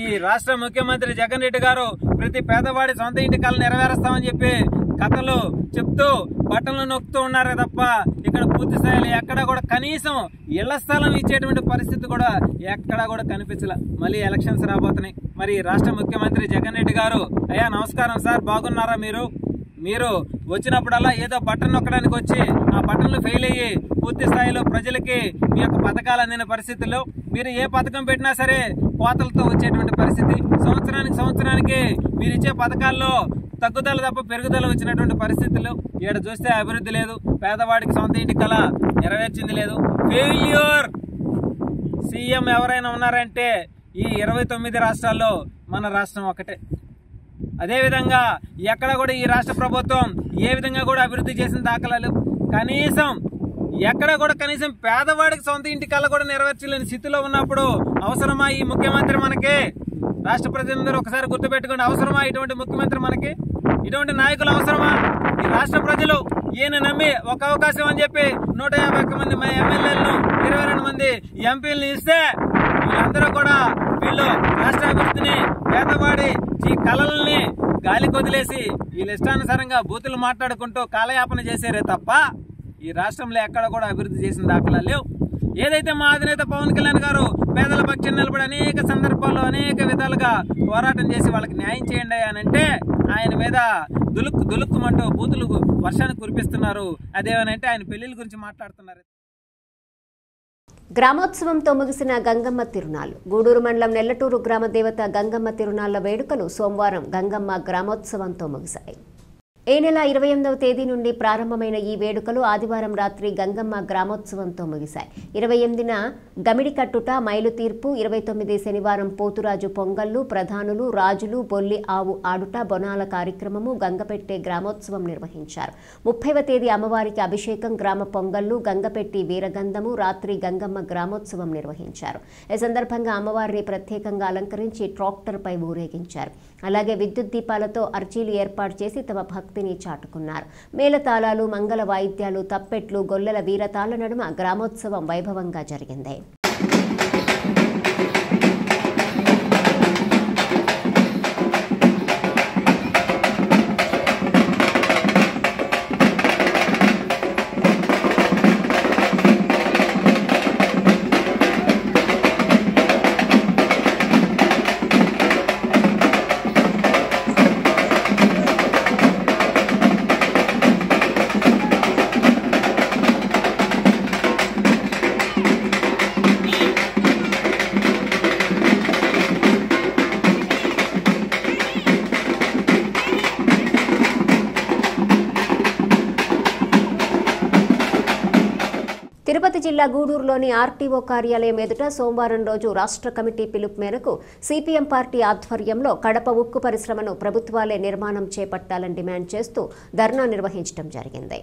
ఈ రాష్ట్ర ముఖ్యమంత్రి జగన్ రెడ్డి గారు ప్రతి పేదవాడి సొంత ఇంటి కళ నెరవేరుస్తామని చెప్పి కథలు చెప్తూ బట్టలు నొక్కుతూ ఉన్నారే తప్ప ఇక్కడ పూర్తి స్థాయిలో ఎక్కడ కూడా కనీసం ఇళ్ల స్థలం ఇచ్చేటువంటి పరిస్థితి కూడా ఎక్కడా కూడా కనిపించలే. మళ్ళీ ఎలక్షన్స్ రాబోతున్నాయి. మరి రాష్ట్ర ముఖ్యమంత్రి జగన్ రెడ్డి గారు, అయ్యా నమస్కారం సార్, బాగున్నారా? మీరు వచ్చినప్పుడల్లా ఏదో బటన్ నొక్కడానికి వచ్చి ఆ బటన్లు ఫెయిల్ అయ్యి పూర్తి స్థాయిలో ప్రజలకి మీ యొక్క పథకాలు అందిన పరిస్థితుల్లో మీరు ఏ పథకం పెట్టినా సరే కోతలతో వచ్చేటువంటి పరిస్థితి. సంవత్సరానికి మీరు ఇచ్చే పథకాల్లో తగ్గుదల తప్ప పెరుగుదల వచ్చినటువంటి పరిస్థితులు. ఇక్కడ చూస్తే అభివృద్ధి లేదు, పేదవాడికి సొంత ఇంటి కళ నెరవేర్చింది లేదు. ఫెయిల్యూర్ సీఎం ఎవరైనా ఉన్నారంటే ఈ 29 రాష్ట్రాల్లో మన రాష్ట్రం ఒకటే. అదేవిధంగా ఎక్కడ కూడా ఈ రాష్ట్ర ప్రభుత్వం ఏ విధంగా కూడా అభివృద్ధి చేసిన దాఖలాలు కనీసం పేదవాడికి సొంత ఇంటి కళ కూడా నెరవేర్చలేని స్థితిలో ఉన్నప్పుడు అవసరమా ఈ ముఖ్యమంత్రి మనకి? రాష్ట్ర ప్రజలందరూ ఒకసారి గుర్తుపెట్టుకోండి, అవసరమా ఇటువంటి ముఖ్యమంత్రి మనకి? ఇటువంటి నాయకులు అవసరమా? ఈ రాష్ట్ర ప్రజలు ఈయన నమ్మి ఒక అవకాశం అని చెప్పి 151 మంది ఎమ్మెల్యేలను 22 మంది ఎంపీలను ఇస్తే వీళ్ళందరూ కూడా వీళ్ళు రాష్ట్ర అభివృద్ధిని, పేదవాడి ఈ కళల్ని గాలి కొదిలేసి వీళ్ళ ఇష్టానుసారంగా బూతులు మాట్లాడుకుంటూ కాలయాపన చేశారే తప్ప ఈ రాష్ట్రంలో ఎక్కడ కూడా అభివృద్ధి చేసిన దాఖలా లేవు. ఏదైతే మా అధినేత పవన్ కళ్యాణ్ గారు పేదల పక్షం నిలబడి అనేక సందర్భాల్లో అనేక విధాలుగా పోరాటం చేసి వాళ్ళకి న్యాయం చేయండి అని అంటే ఆయన మీద దులుక్కుమంటూ బూతులు వర్షాన్ని కురిపిస్తున్నారు. అదేమనంటే ఆయన పెళ్లిళ్ళ గురించి మాట్లాడుతున్నారు.
గ్రామోత్సవంతో ముగిసిన గంగమ్మ తిరునాళ్లు. గూడూరు మండలం నెల్లటూరు గ్రామ దేవత గంగమ్మ తిరునాళ్ల వేడుకలు సోమవారం గంగమ్మ గ్రామోత్సవంతో ముగిశాయి. ఈ నెల 28వ తేదీ నుండి ప్రారంభమైన ఈ వేడుకలు ఆదివారం రాత్రి గంగమ్మ గ్రామోత్సవంతో ముగిశాయి. 28న గమిడి కట్టుట, మైలు తీర్పు, 29 శనివారం పోతురాజు పొంగళ్లు, ప్రధానులు, రాజులు, బొల్లి ఆవు ఆడుట, బొనాల కార్యక్రమము, గంగపెట్టే గ్రామోత్సవం నిర్వహించారు. 30వ తేదీ అమ్మవారికి అభిషేకం, గ్రామ పొంగళ్లు, గంగపెట్టి వీరగంధము, రాత్రి గంగమ్మ గ్రామోత్సవం నిర్వహించారు. ఈ సందర్భంగా అమ్మవారిని ప్రత్యేకంగా అలంకరించి ట్రాక్టర్పై ఊరేగించారు. అలాగే విద్యుత్ దీపాలతో అర్చీలు ఏర్పాటు చేసి తమ భక్తిని చాటుకున్నారు. మేళతాళాలు, మంగళ వాయిద్యాలు, తప్పెట్లు, గొల్లల వీరతాళ్ల నడుమ గ్రామోత్సవం వైభవంగా జరిగింది. తిరుపతి జిల్లా గూడూరులోని ఆర్టీఓ కార్యాలయం ఎదుట సోమవారం రోజు రాష్ట్ర కమిటీ పిలుపు మేరకు సిపిఎం పార్టీ ఆధ్వర్యంలో కడప ఉక్కు పరిశ్రమను ప్రభుత్వాలే నిర్మాణం చేపట్టాలని డిమాండ్ చేస్తూ ధర్నా నిర్వహించడం జరిగింది.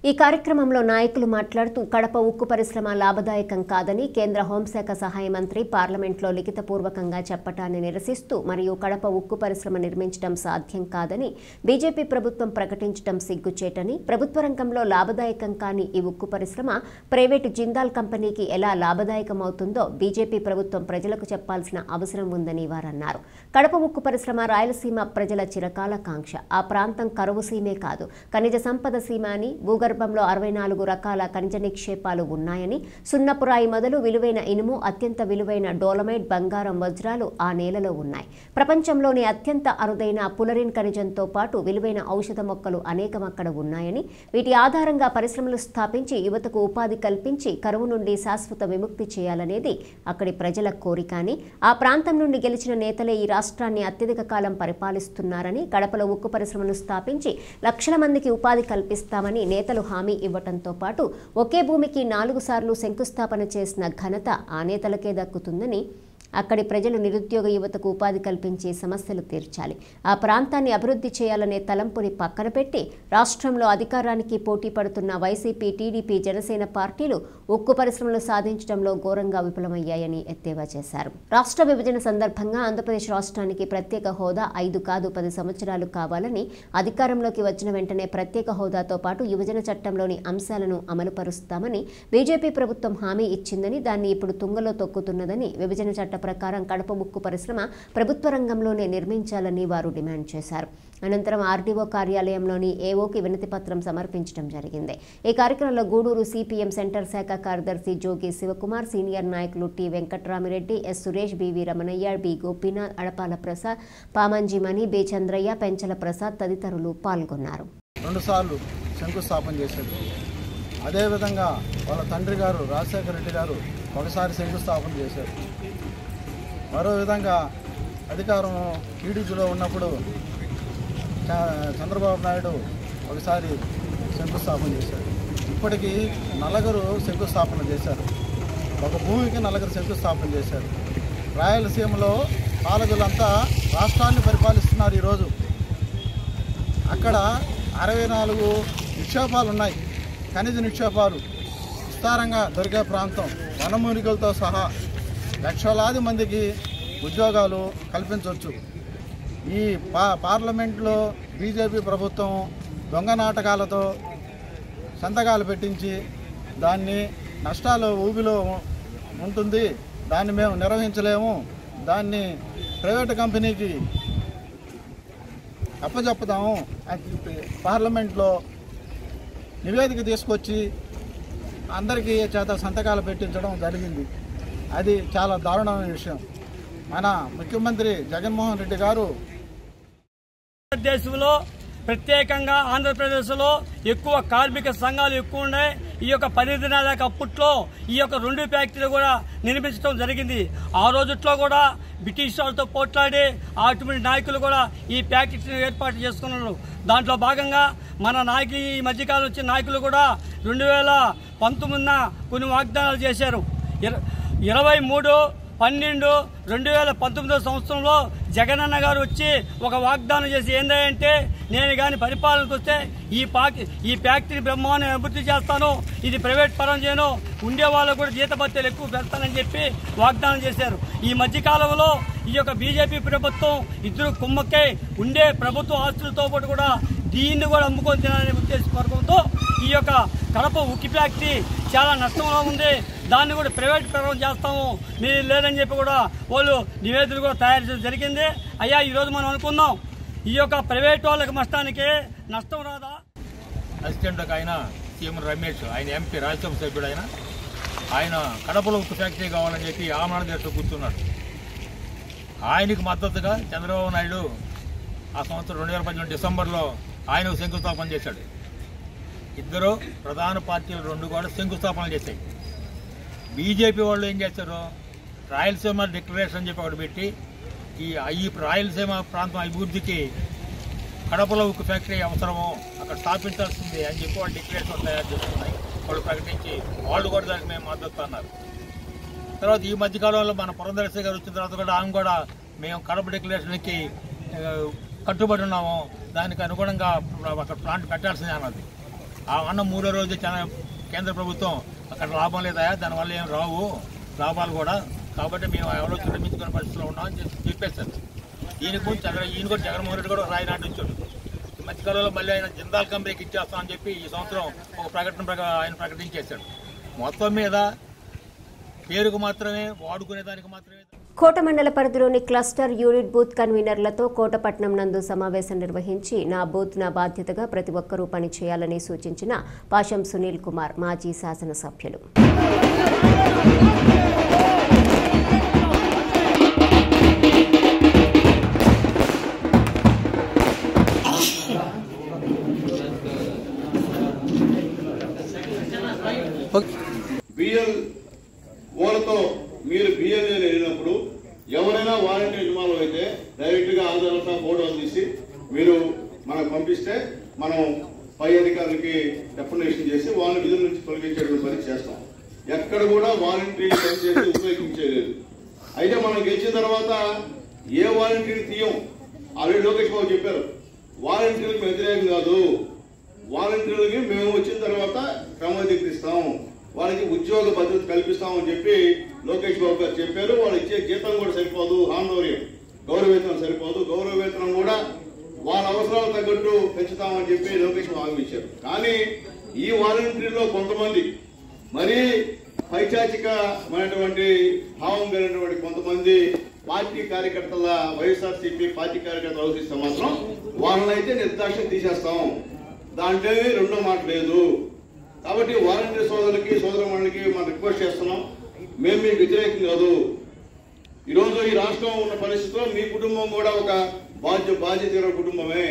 ఈ కార్యక్రమంలో నాయకులు మాట్లాడుతూ కడప ఉక్కు పరిశ్రమ లాభదాయకం కాదని కేంద్ర హోంశాఖ సహాయ మంత్రి పార్లమెంట్లో లిఖితపూర్వకంగా చెప్పటాన్ని నిరసిస్తూ మరియు కడప ఉక్కు పరిశ్రమ నిర్మించడం సాధ్యం కాదని బీజేపీ ప్రభుత్వం ప్రకటించడం సిగ్గుచేటని, ప్రభుత్వ రంగంలో లాభదాయకం కాని ఈ ఉక్కు పరిశ్రమ ప్రైవేటు జిందాల్ కంపెనీకి ఎలా లాభదాయకమవుతుందో బీజేపీ ప్రభుత్వం ప్రజలకు చెప్పాల్సిన అవసరం ఉందని వారన్నారు. కడప ఉక్కు పరిశ్రమ రాయలసీమ ప్రజల చిరకాల కాంక్ష. ఆ ప్రాంతం కరువు సీమే కాదు, ఖనిజ సంపద సీమ అని, భూగర్భంలో 64 రకాల ఖనిజ నిక్షేపాలు ఉన్నాయని, సున్నపురాయి మొదలు విలువైన ఇనుము, అత్యంత విలువైన డోలమైట్, బంగారం, వజ్రాలు ఆ నేలలో ఉన్నాయి. ప్రపంచంలోని అత్యంత అరుదైన పులరిన్ ఖనిజంతో పాటు విలువైన ఔషధ మొక్కలు అనేకం అక్కడ ఉన్నాయని, వీటి ఆధారంగా పరిశ్రమలు స్థాపించి యువతకు ఉపాధి కల్పించి కరువు నుండి శాశ్వత విముక్తి చేయాలనేది అక్కడి ప్రజల కోరిక అని, ఆ ప్రాంతం నుండి గెలిచిన నేతలే ఈ రాష్ట్రాన్ని అత్యధిక కాలం పరిపాలిస్తున్నారని, కడపలో ఉక్కు పరిశ్రమను స్థాపించి లక్షల మందికి ఉపాధి కల్పిస్తామని నేతలు హామీ ఇవ్వటంతో పాటు ఒకే భూమికి 4 సార్లు శంకుస్థాపన చేసిన ఘనత ఆ నేతలకే దక్కుతుందని, అక్కడి ప్రజలు నిరుద్యోగ యువతకు ఉపాధి కల్పించి సమస్యలు తీర్చాలి, ఆ ప్రాంతాన్ని అభివృద్ధి చేయాలనే తలంపుని పక్కన పెట్టి రాష్ట్రంలో అధికారానికి పోటీ పడుతున్న వైసీపీ, టీడీపీ, జనసేన పార్టీలు ఉక్కు పరిశ్రమలు సాధించడంలో ఘోరంగా విఫలమయ్యాయని ఎద్దేవా చేశారు. రాష్ట్ర విభజన సందర్భంగా ఆంధ్రప్రదేశ్ రాష్ట్రానికి ప్రత్యేక హోదా 5 కాదు 10 సంవత్సరాలు కావాలని, అధికారంలోకి వచ్చిన వెంటనే ప్రత్యేక హోదాతో పాటు విభజన చట్టంలోని అంశాలను అమలుపరుస్తామని బీజేపీ ప్రభుత్వం హామీ ఇచ్చిందని, దాన్ని ఇప్పుడు తుంగలో తొక్కుతున్నదని, విభజన చట్ట ప్రకారం కడప ఉక్కు పరిశ్రమ ప్రభుత్వ రంగంలోనే నిర్మించాలని వారు డిమాండ్ చేశారు. అనంతరం ఆర్డీఓ కార్యాలయంలోని ఏఓకి వినతి పత్రం సమర్పించడం జరిగింది. ఈ కార్యక్రమంలో గూడూరు సిపిఎం సెంటర్ శాఖ కార్యదర్శి జోగి శివకుమార్, సీనియర్ నాయకులు T Venkatramireddy, S Suresh, BV Ramanaiah, B Gopinath, Adapala Prasad, Pamanjimani, B Chandraiah, Penchala Prasad తదితరులు పాల్గొన్నారు.
2 సార్లు శంకుస్థాపన చేశారు. అదేవిధంగా వాళ్ళ తండ్రి గారు రాజశేఖర రెడ్డి గారు ఒకసారి శంకుస్థాపన చేశారు. మరో విధంగా అధికారం టీడీపీలో ఉన్నప్పుడు చంద్రబాబు నాయుడు ఒకసారి శంకుస్థాపన చేశారు. ఇప్పటికీ 4 శంకుస్థాపన చేశారు. ఒక భూమికి 4 శంకుస్థాపన చేశారు. రాయలసీమలో పాలకులంతా రాష్ట్రాన్ని పరిపాలిస్తున్నారు. ఈరోజు అక్కడ 64 నిక్షేపాలు ఉన్నాయి, ఖనిజ నిక్షేపాలు విస్తారంగా దొరికే ప్రాంతం. వనమూలికలతో సహా లక్షలాది మందికి ఉద్యోగాలు కల్పించవచ్చు. ఈ పార్లమెంట్లో బీజేపీ ప్రభుత్వం దొంగ నాటకాలతో సంతకాలు పెట్టించి దాన్ని నష్టాలు ఊబిలో ఉంటుంది, దాన్ని మేము నిర్వహించలేము, దాన్ని ప్రైవేటు కంపెనీకి అప్పచెప్పుదాము అని చెప్పి పార్లమెంట్లో నివేదిక తీసుకొచ్చి అందరికీ చేత సంతకాలు పెట్టించడం జరిగింది. అది చాలా దారుణమైన విషయం. మన ముఖ్యమంత్రి జగన్మోహన్ రెడ్డి గారు
భారతదేశంలో
ప్రత్యేకంగా ఆంధ్రప్రదేశ్లో ఎక్కువ కార్మిక సంఘాలు ఎక్కువ ఉన్నాయి. ఈ యొక్క 10 దినాల అప్పట్లో ఈ యొక్క 2 ఫ్యాక్టరీలు కూడా నిర్మించడం జరిగింది. ఆ రోజుట్లో కూడా బ్రిటిష్ వాళ్ళతో పోట్లాడి అటువంటి నాయకులు కూడా ఈ ఫ్యాక్టరీని ఏర్పాటు చేసుకున్నారు. దాంట్లో భాగంగా మన నాయకులు ఈ మధ్యకాలం వచ్చిన నాయకులు కూడా 2019 కొన్ని వాగ్దానాలు చేశారు. 23/12/2019 సంవత్సరంలో జగనన్న గారు వచ్చి ఒక వాగ్దానం చేసి ఏంటంటే, నేను కానీ పరిపాలనకు వస్తే ఈ ఫ్యాక్టరీ బ్రహ్మాండం అభివృద్ధి చేస్తాను, ఇది ప్రైవేట్ పరం చేయను, ఉండే వాళ్ళకు కూడా జీతభత్యాలు ఎక్కువ పెడతానని చెప్పి వాగ్దానం చేశారు. ఈ మధ్యకాలంలో ఈ యొక్క బీజేపీ ప్రభుత్వం ఇద్దరు కుమ్మక్కై ఉండే ప్రభుత్వ ఆస్తులతో పాటు కూడా దీన్ని కూడా అమ్ముకొని తినాలనే ఉద్దేశపూర్వకంతో ఈ యొక్క కడప ఉక్కి ఫ్యాక్టరీ చాలా నష్టంలో ఉంది, దాన్ని కూడా ప్రైవేట్ పరం చేస్తాము మీరు లేదని చెప్పి కూడా వాళ్ళు నివేదికలు కూడా తయారు చేయడం జరిగింది. అయ్యా ఈరోజు మనం అనుకుందాం, ఈ యొక్క ప్రైవేట్ వాళ్ళకి నష్టానికి నష్టం రాదా?
అసిస్టెంట్ ఆయన సీఎం రమేష్, ఆయన ఎంపీ రాజ్యసభ సభ్యుడు, ఆయన కడపలో ఉక్కు ఫ్యాక్టరీ కావాలని చెప్పి ఆమరణ దీక్ష కూర్చున్నాడు. ఆయనకు మద్దతుగా చంద్రబాబు నాయుడు ఆ సంవత్సరం 2018 డిసెంబర్లో ఆయన శంకుస్థాపన చేశాడు. ఇద్దరు ప్రధాన పార్టీలు 2 కూడా శంకుస్థాపనలు చేశాయి. బీజేపీ వాళ్ళు ఏం చేశారు, రాయలసీమ డిక్లరేషన్ అని చెప్పి ఒకటి పెట్టి ఈ రాయలసీమ ప్రాంతం అభివృద్ధికి కడపలో ఉక్కు ఫ్యాక్టరీ అవసరము, అక్కడ స్థాపించాల్సింది అని చెప్పి వాళ్ళు డిక్లరేషన్ తయారు చేస్తున్నాయి. వాళ్ళు ప్రకటించి వాళ్ళు కూడా దానికి మేము మద్దతు అన్నారు. తర్వాత ఈ మధ్యకాలంలో మన పురంధరేశ్వరి గారు వచ్చిన తర్వాత కూడా ఆమె కూడా మేము కడప డిక్లరేషన్కి కట్టుబడి ఉన్నాము, దానికి అనుగుణంగా అక్కడ ప్లాంట్ పెట్టాల్సిందే అన్నది. ఆ అన్న 3వ రోజు కేంద్ర ప్రభుత్వం అక్కడ లాభం లేదా, దానివల్ల ఏం రావు లాభాలు కూడా, కాబట్టి మేము ఎవరో నిర్మించుకునే పరిస్థితిలో ఉన్నామని చెప్పేశారు. ఈయనకు ఈయన కూడా జగన్మోహన్ రెడ్డి కూడా రాయి నాటించాడు. ఈ మధ్యకాలంలో మళ్ళీ ఆయన జిందాల్ కంపెనీకి ఇచ్చేస్తామని చెప్పి ఈ సంవత్సరం ఒక ప్రకటన ఆయన ప్రకటించేశాడు. మొత్తం మీద పేరుకు మాత్రమే, వాడుకునేదానికి మాత్రమే.
కోట మండల పరిధిలోని క్లస్టర్ యూనిట్ బూత్ కన్వీనర్లతో కోటపట్నం నందు సమావేశం నిర్వహించి నా బూత్ నా బాధ్యతగా ప్రతి ఒక్కరూ పనిచేయాలని సూచించిన పాషం సునీల్ కుమార్ మాజీ శాసనసభ్యులు.
ఓలతో మీరు బిఎల్ఏ వెళ్ళినప్పుడు ఎవరైనా వాలంటీర్ ఇన్వాల్వ్ అయితే డైరెక్ట్గా ఆధారంగా ఫోటోలు తీసి మీరు మనకు పంపిస్తే మనం పై అధికారులకి డెఫినేషన్ చేసి వాళ్ళ విధుల నుంచి తొలగించేటువంటి పని చేస్తాం. ఎక్కడ కూడా వాలంటీర్ పనిచేసి ఉపయోగించలేదు. అయితే మనం గెలిచిన తర్వాత ఏ వాలంటీర్ తీయం, ఆల్రెడీ లోకేష్ బాబు చెప్పారు, వాలంటీర్లకు వ్యతిరేకం కాదు, వాలంటీర్లకి మేము వచ్చిన తర్వాత క్రమబద్ధీకరిస్తాం, వాళ్ళకి ఉద్యోగ భద్రత కల్పిస్తామని చెప్పి లోకేష్ బాబు గారు చెప్పారు. వాళ్ళు ఇచ్చే జీతం కూడా సరిపోదు, హాండోరియం గౌరవవేతనం సరిపోదు, గౌరవవేతనం కూడా వాళ్ళ అవసరాలు తగ్గట్టు పెంచుతామని చెప్పి లోకేష్ బాబు హామీ ఇచ్చారు. కానీ ఈ వాలంటీర్లో కొంతమంది మరీ పైచాచికమైనటువంటి భావం కలిగినటువంటి కొంతమంది పార్టీ కార్యకర్తల వైఎస్ఆర్సీపీ పార్టీ కార్యకర్తలు ఆలోచిస్తే మాత్రం వాళ్ళనైతే నిర్దాక్షిణ్యం తీసేస్తాం, దాంట్లో రెండో మాట లేదు. కాబట్టి వాలంటీర్ సోదరులకి సోదరమణులకి మనం రిక్వెస్ట్ చేస్తున్నాం, మేము మీకు వ్యతిరేకం కాదు. ఈరోజు ఈ రాష్ట్రం ఉన్న పరిస్థితిలో మీ కుటుంబం కూడా ఒక బాధ్యత కుటుంబమే.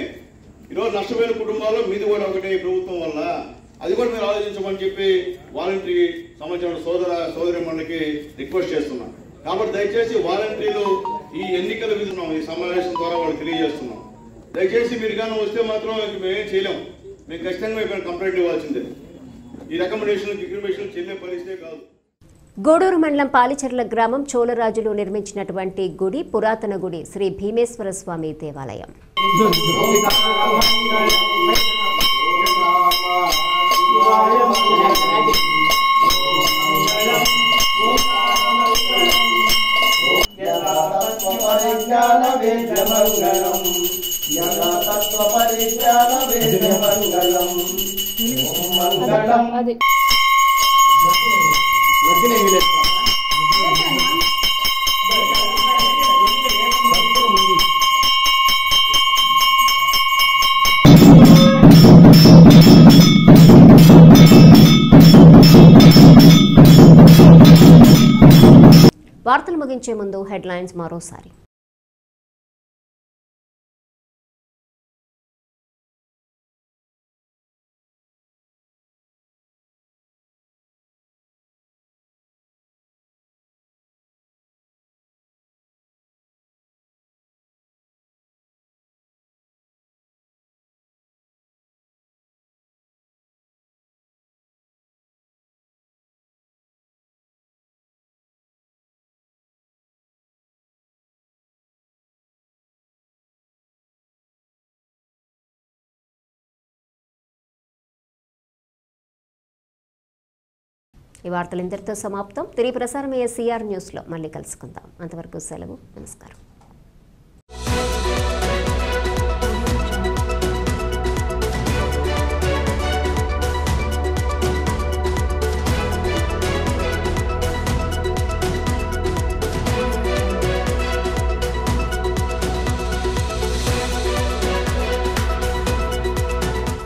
ఈరోజు నష్టపోయిన కుటుంబాల్లో మీది కూడా ఒకటే ప్రభుత్వం వల్ల, అది కూడా మీరు ఆలోచించమని చెప్పి వాలంటీర్ సంబంధించిన సోదరమణులకి రిక్వెస్ట్ చేస్తున్నాం. కాబట్టి దయచేసి వాలంటీర్లు ఈ ఎన్నికల విధున్నాం, ఈ సమావేశం ద్వారా వాళ్ళు తెలియజేస్తున్నాం. దయచేసి మీరు కానీ వస్తే మాత్రం మేమేం చేయలేం, మేము ఖచ్చితంగా మేము కంప్లైంట్ ఇవ్వాల్సిందే. ఈ రికమెండేషన్ చెల్లే పరిస్థితే కాదు.
గూడూరు మండలం పాలిచెర్ల గ్రామం చోళరాజులు నిర్మించినటువంటి గుడి పురాతన గుడి శ్రీ భీమేశ్వర స్వామి దేవాలయం. వార్తలు ముగించే ముందు హెడ్లైన్స్ మరోసారి. ఈ వార్తలు ఇంతటితో సమాప్తం. తిరిగి ప్రసారమయ్యే సిఆర్ న్యూస్లో మళ్ళీ కలుసుకుందాం. అంతవరకు సెలవు. నమస్కారం.